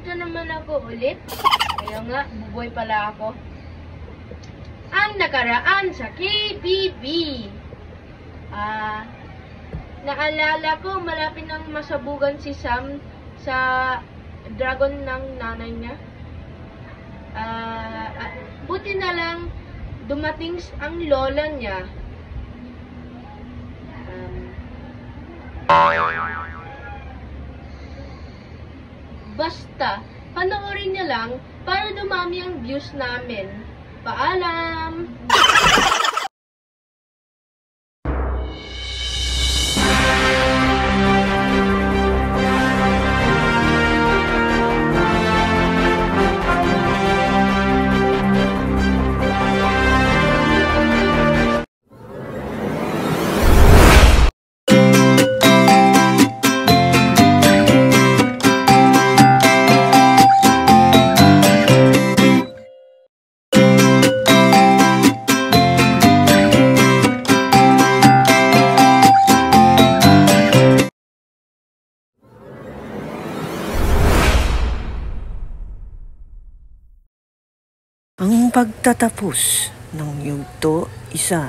Nandito naman ako ulit. Kaya nga, buboy pala ako. Ang nakaraan sa KBB. Naalala ko, malapit nang masabugan si Sam sa dragon ng nanay niya. Buti na lang dumating ang lola niya. Basta, panoorin niya lang para dumami ang views namin. Paalam! Ang pagtatapos ng yugto 1.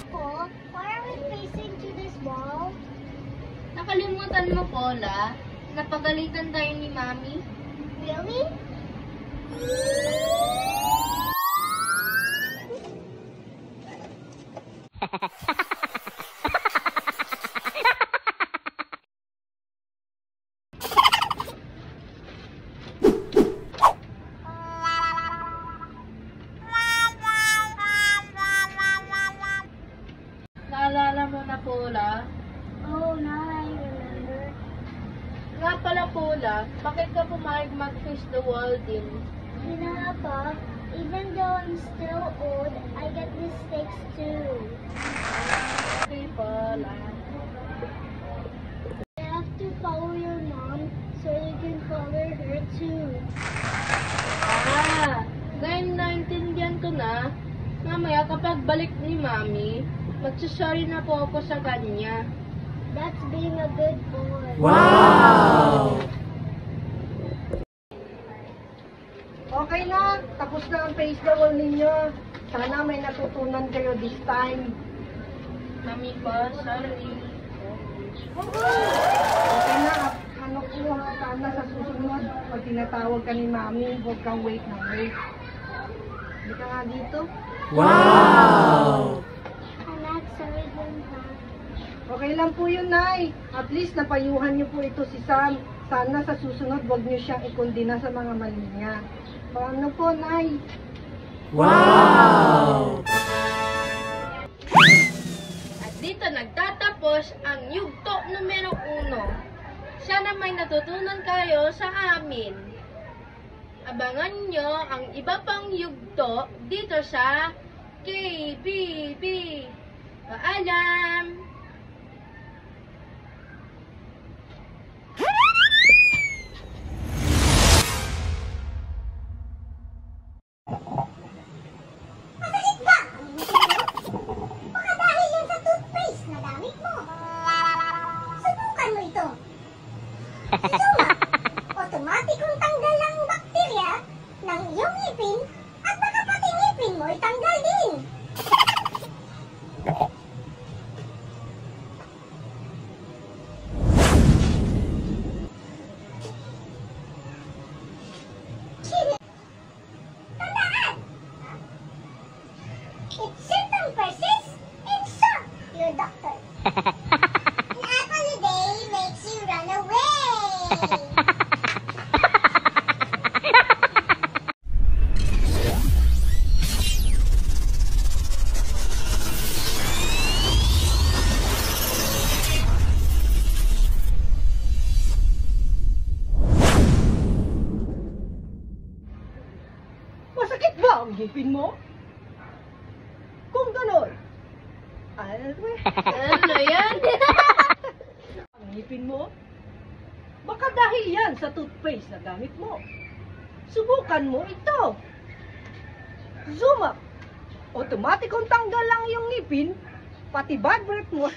Ako, why are we facing to this wall? Nakalimutan mo, Paula, napagalitan tayo ni Mami. Really? Naalala mo na, Paula? Oh, now I remember. Nga pala, Paula, bakit ka pumayag mag-face the wall din? You know, Papa, even though I'm still old, I get mistakes too. Okay, Paula. You have to follow your mom so you can follow her too. Ngayon naintindihan ko na. Mamaya kapag balik ni Mami, magsasorry na po ako sa kanya. That's being a good boy. Wow! Okay na, tapos na ang face the wall ninyo. Sana may natutunan kayo this time. Mami ko, sorry. Okay na, ano po, sana sa susunod, pag tinatawag ka ni Mami, huwag kang wait na wait. Hindi ka nga dito. Wow! Anak, sorry din ha. Okay lang po yun, Nay. At least napayuhan niyo po ito si Sam. Sana sa susunod, huwag niyo siyang ikondina sa mga mali niya. Paano po, Nay? Wow! At dito nagtatapos ang yugto numero 1. Sana may natutunan kayo sa amin. Abangan nyo ang iba pang yugto dito sa KBB. Paalam! Masakit ba? Baka dahil yan sa toothpaste na gamit mo. Subukan mo ito. Suma, otomatikong tanggal ang bakterya ng iyong ngipin at baka pati ngipin mo ay tanggal din. Tandaan! If symptom persists, insult your doctor. An apple a day makes you run away. Masakit ba ang ngipin mo? Kung ganon, Ano yan? ang ngipin mo, baka dahil yan sa toothpaste na gamit mo. Subukan mo ito. Zuma, otomatikong tanggal lang yung ngipin, pati bad breath mo.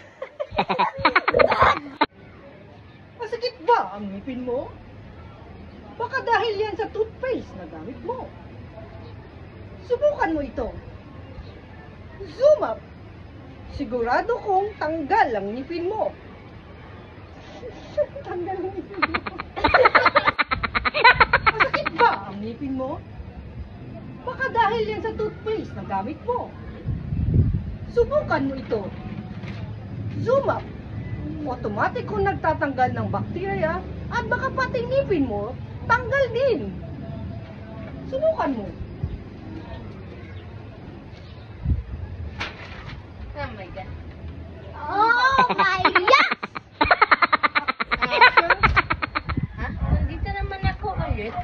Masakit ba ang ngipin mo? Baka dahil yan sa toothpaste na gamit mo. Subukan mo ito. Zoom up. Sigurado kong tanggal ang ngipin mo. Tanggal ang ngipin mo. Masakit ba ang ngipin mo? Baka dahil yan sa toothpaste na gamit mo. Subukan mo ito. Zoom up. Automatic kung nagtatanggal ng bakterya at baka pati ngipin mo, tanggal din. Subukan mo. Oh my God. Oh my yes! Ha? Nandito naman ako ulit.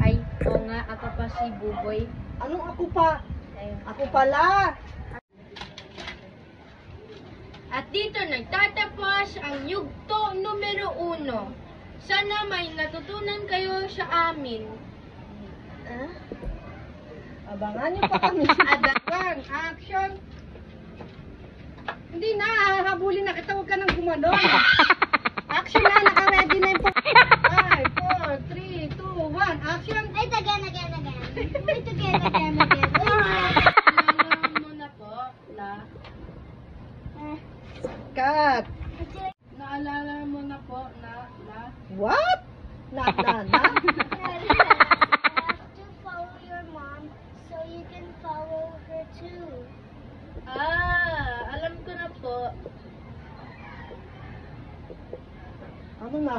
Ay, oo nga, ako pa si Buboy. Anong ako pa? Ayun. Ako pala. At dito nagtatapos ang yugto numero 1. Sana may natutunan kayo sa amin. Abangan niyo pa kami. One, action. Hindi na, hahabulin na kita, huwag ka nang gumanon. Action na, naka-ready na yung 5, 4, 3, 2, 1, action. Wait, again. Wait, again. Alam mo na po, Cut. naalala mo na po na What? Na. You have to follow your mom so you can follow her too. alam ko na po. Ano na?